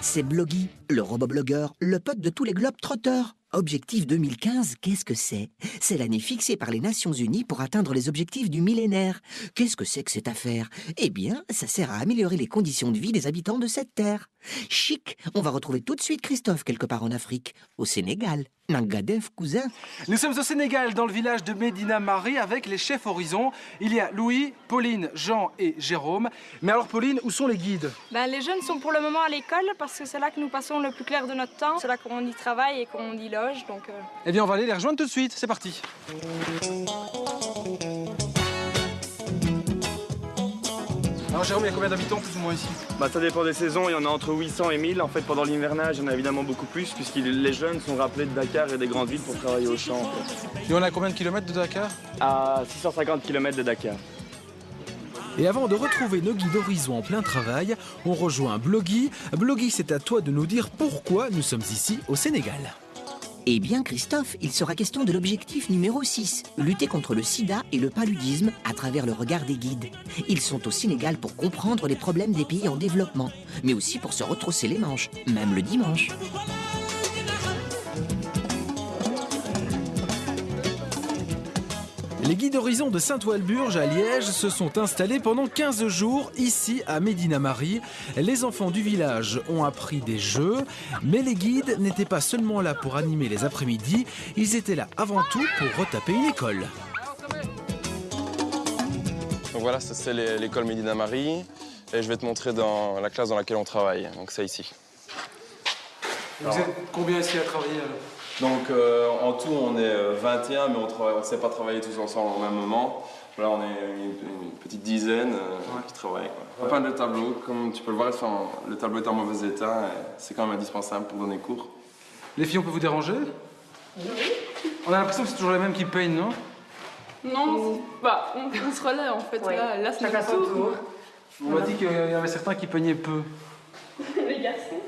c'est Bloggy, le robot blogueur, le pote de tous les globetrotters. Objectif 2015, qu'est-ce que c'est? C'est l'année fixée par les Nations Unies pour atteindre les objectifs du millénaire. Qu'est-ce que c'est que cette affaire? Eh bien, ça sert à améliorer les conditions de vie des habitants de cette terre. Chic, on va retrouver tout de suite Christophe quelque part en Afrique, au Sénégal. Nangadef, cousin. Nous sommes au Sénégal, dans le village de Médina Marie, avec les chefs Horizon. Il y a Louis, Pauline, Jean et Jérôme. Mais alors Pauline, où sont les guides? Les jeunes sont pour le moment à l'école parce que c'est là que nous passons le plus clair de notre temps. C'est là qu'on y travaille et qu'on y loge. Eh bien, on va aller les rejoindre tout de suite. C'est parti. Alors Jérôme, il y a combien d'habitants plus ou moins ici? Ça dépend des saisons, il y en a entre 800 et 1000. En fait, pendant l'hivernage, il y en a évidemment beaucoup plus, puisque les jeunes sont rappelés de Dakar et des grandes villes pour travailler au champ. Et on a combien de kilomètres de Dakar? À 650 km de Dakar. Et avant de retrouver nos guides Horizon en plein travail, on rejoint Bloggy. Bloggy, c'est à toi de nous dire pourquoi nous sommes ici au Sénégal. Eh bien, Christophe, il sera question de l'objectif numéro 6, lutter contre le sida et le paludisme à travers le regard des guides. Ils sont au Sénégal pour comprendre les problèmes des pays en développement, mais aussi pour se retrousser les manches, même le dimanche. Les guides Horizon de Saint-Walburge à Liège se sont installés pendant 15 jours ici à Médina Marie. Les enfants du village ont appris des jeux, mais les guides n'étaient pas seulement là pour animer les après-midi, ils étaient là avant tout pour retaper une école. Donc voilà, ça c'est l'école Médina Marie et je vais te montrer dans la classe dans laquelle on travaille, donc c'est ici. Vous êtes combien ici à travailler alors? Donc en tout on est 21 mais on ne sait pas travailler tous ensemble au même moment. Là on est une petite dizaine qui travaille. On peint le tableau, comme tu peux le voir, le tableau est en mauvais état et c'est quand même indispensable pour donner cours. Les filles, on peut vous déranger? Oui. On a l'impression que c'est toujours les mêmes qui peignent, non? Non, on se relaie en fait. Oui. Là c'est notre tour. On m'a dit qu'il y avait certains qui peignaient peu. Les garçons.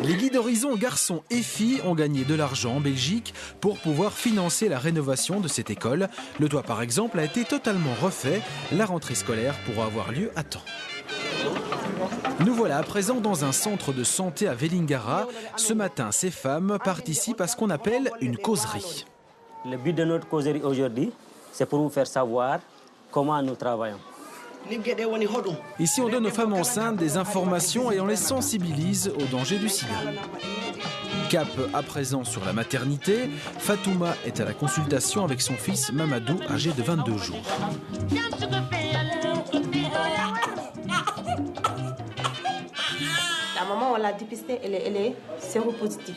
Les guides Horizon garçons et filles ont gagné de l'argent en Belgique pour pouvoir financer la rénovation de cette école. Le toit par exemple a été totalement refait. La rentrée scolaire pourra avoir lieu à temps. Nous voilà à présent dans un centre de santé à Vélingara. Ce matin, ces femmes participent à ce qu'on appelle une causerie. Le but de notre causerie aujourd'hui, c'est pour vous faire savoir comment nous travaillons. Ici, on donne aux femmes enceintes des informations et on les sensibilise au danger du sida. Cap à présent sur la maternité, Fatouma est à la consultation avec son fils Mamadou, âgé de 22 jours. La maman, on l'a dépistée, elle est séropositive.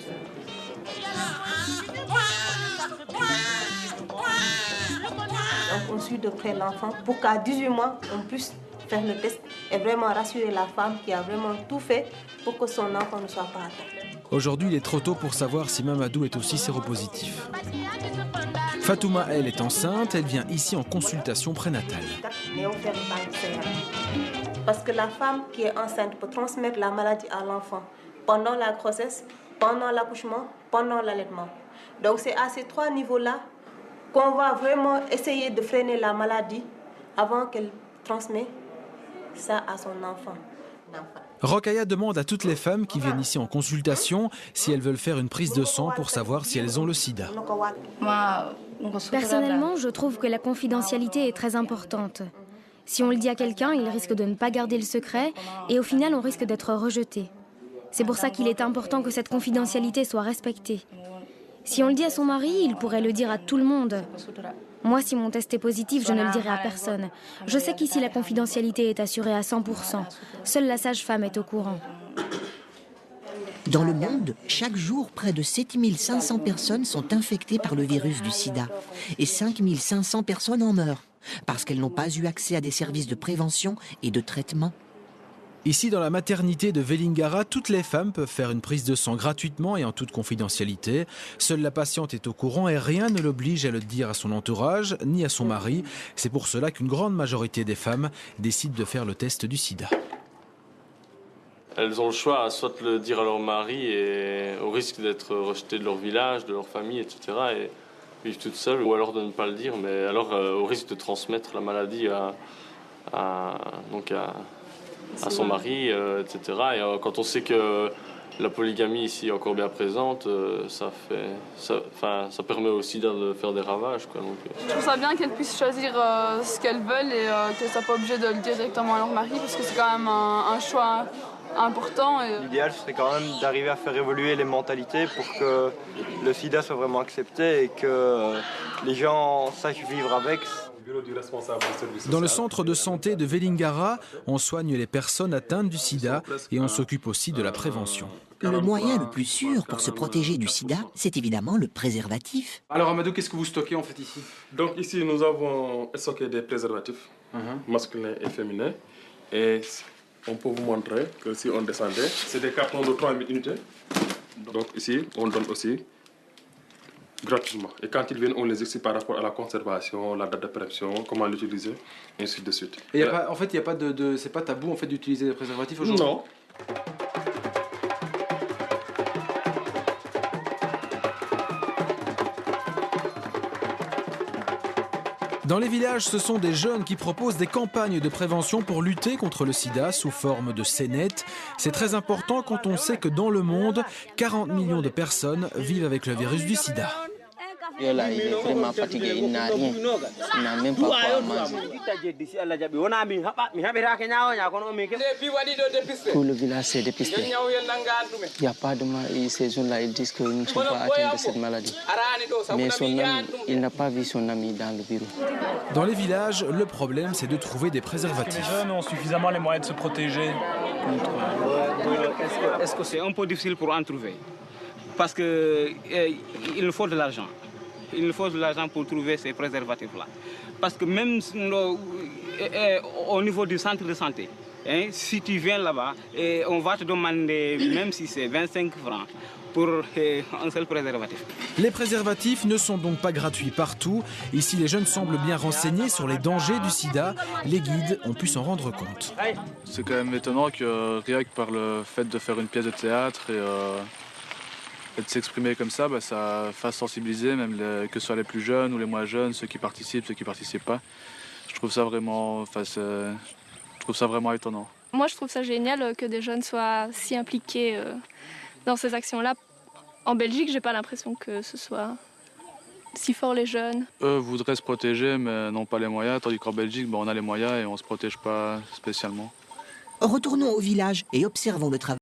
Donc on suit de près l'enfant pour qu'à 18 mois, on puisse faire le test et vraiment rassurer la femme qui a vraiment tout fait pour que son enfant ne soit pas atteint. Aujourd'hui, il est trop tôt pour savoir si Mamadou est aussi séropositif. Fatouma, elle, est enceinte. Elle vient ici en consultation prénatale. Parce que la femme qui est enceinte peut transmettre la maladie à l'enfant pendant la grossesse, pendant l'accouchement, pendant l'allaitement. Donc c'est à ces 3 niveaux-là qu'on va vraiment essayer de freiner la maladie avant qu'elle transmette ça à son enfant. Rokhaya demande à toutes les femmes qui viennent ici en consultation si elles veulent faire une prise de sang pour savoir si elles ont le sida. Personnellement, je trouve que la confidentialité est très importante. Si on le dit à quelqu'un, il risque de ne pas garder le secret et au final, on risque d'être rejeté. C'est pour ça qu'il est important que cette confidentialité soit respectée. Si on le dit à son mari, il pourrait le dire à tout le monde. Moi, si mon test est positif, je ne le dirai à personne. Je sais qu'ici, la confidentialité est assurée à 100%. Seule la sage-femme est au courant. Dans le monde, chaque jour, près de 7500 personnes sont infectées par le virus du sida. Et 5500 personnes en meurent, parce qu'elles n'ont pas eu accès à des services de prévention et de traitement. Ici, dans la maternité de Vélingara, toutes les femmes peuvent faire une prise de sang gratuitement et en toute confidentialité. Seule la patiente est au courant et rien ne l'oblige à le dire à son entourage ni à son mari. C'est pour cela qu'une grande majorité des femmes décident de faire le test du sida. Elles ont le choix à soit le dire à leur mari et au risque d'être rejetées de leur village, de leur famille, etc. et vivre toutes seules, ou alors de ne pas le dire, mais alors au risque de transmettre la maladie à son mari, etc. Et quand on sait que la polygamie ici est encore bien présente, ça permet aussi de faire des ravages, quoi. Donc, Je trouve ça bien qu'elles puissent choisir ce qu'elles veulent et qu'elles ne soient pas obligées de le dire directement à leur mari parce que c'est quand même un choix important. L'idéal serait quand même d'arriver à faire évoluer les mentalités pour que le sida soit vraiment accepté et que les gens sachent vivre avec. Dans le centre de santé de Vélingara, on soigne les personnes atteintes du sida et on s'occupe aussi de la prévention. Le moyen le plus sûr pour se protéger du sida, c'est évidemment le préservatif. Alors Amadou, qu'est-ce que vous stockez en fait ici? Donc ici, nous avons stocké des préservatifs masculins et féminins. Et on peut vous montrer que si on descendait, c'est des cartons de 3000 unités. Donc ici, on donne aussi gratuitement. Et quand ils viennent, on les explique par rapport à la conservation, la date de péremption, comment l'utiliser, et ainsi de suite. Et en fait, il y a pas c'est pas tabou en fait d'utiliser des préservatifs aujourd'hui? Non. Dans les villages, ce sont des jeunes qui proposent des campagnes de prévention pour lutter contre le sida sous forme de scénettes. C'est très important quand on sait que dans le monde, 40 millions de personnes vivent avec le virus du sida. Là, il est vraiment fatigué, il n'a rien, il n'a même pas quoi manger. Tout le village s'est dépisté. Il n'y a pas de maladie. Ces jeunes-là, ils disent qu'ils ne sont pas atteints de cette maladie. Mais son ami, il n'a pas vu son ami dans le bureau. Dans les villages, le problème, c'est de trouver des préservatifs. Les jeunes ont suffisamment les moyens de se protéger. Est-ce que c'est un peu difficile pour en trouver? Parce qu'il nous faut de l'argent. Il nous faut de l'argent pour trouver ces préservatifs-là. Parce que même au niveau du centre de santé, si tu viens là-bas, on va te demander, même si c'est 25 francs, pour un seul préservatif. Les préservatifs ne sont donc pas gratuits partout. Ici, les jeunes semblent bien renseignés sur les dangers du sida. Les guides ont pu s'en rendre compte. C'est quand même étonnant que rien que par le fait de faire une pièce de théâtre et de s'exprimer comme ça, ça fasse sensibiliser même que ce soit les plus jeunes ou les moins jeunes, ceux qui participent pas. Je trouve ça vraiment, étonnant. Moi, je trouve ça génial que des jeunes soient si impliqués dans ces actions-là. En Belgique, j'ai pas l'impression que ce soit si fort les jeunes. Eux voudraient se protéger mais n'ont pas les moyens, tandis qu'en Belgique, on a les moyens et on se protège pas spécialement. Retournons au village et observons le travail.